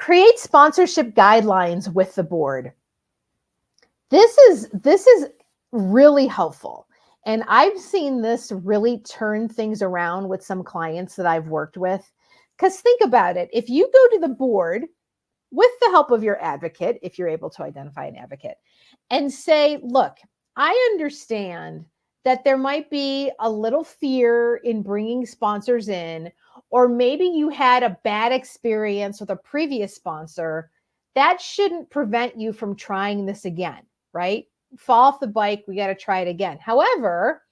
Create sponsorship guidelines with the board. This is really helpful. And I've seen this really turn things around with some clients that I've worked with. Because think about it. If you go to the board with the help of your advocate, if you're able to identify an advocate, and say, look, I understand that there might be a little fear in bringing sponsors in, or maybe you had a bad experience with a previous sponsor. That shouldn't prevent you from trying this again, right? Fall off the bike, we got to try it again. However,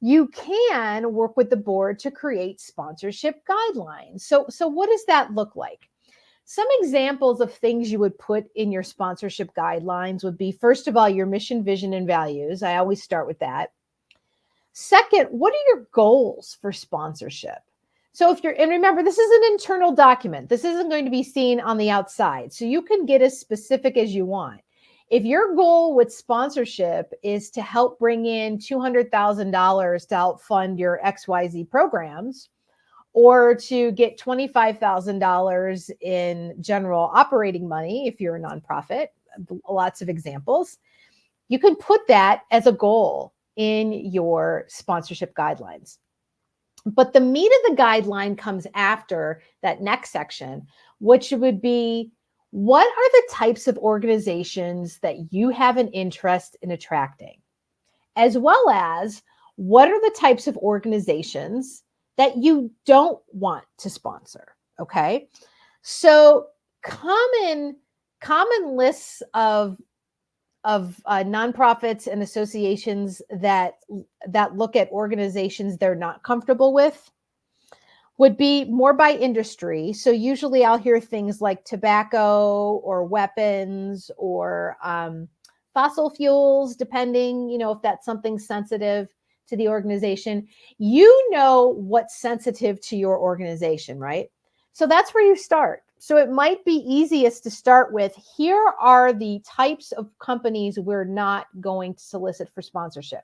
you can work with the board to create sponsorship guidelines. So what does that look like? Some examples of things you would put in your sponsorship guidelines would be, first of all, your mission, vision, and values. I always start with that. Second, what are your goals for sponsorship? So if you're, and remember, this is an internal document. This isn't going to be seen on the outside. So you can get as specific as you want. If your goal with sponsorship is to help bring in $200,000 to help fund your XYZ programs, or to get $25,000 in general operating money, if you're a nonprofit, lots of examples, you can put that as a goal in your sponsorship guidelines. But the meat of the guideline comes after that next section, which would be, what are the types of organizations that you have an interest in attracting? As well as, what are the types of organizations that you don't want to sponsor? Okay. So common lists of nonprofits and associations that look at organizations they're not comfortable with would be more by industry. So usually I'll hear things like tobacco or weapons or fossil fuels, depending, if that's something sensitive to the organization. You know what's sensitive to your organization, right? So that's where you start. So it might be easiest to start with, here are the types of companies we're not going to solicit for sponsorship.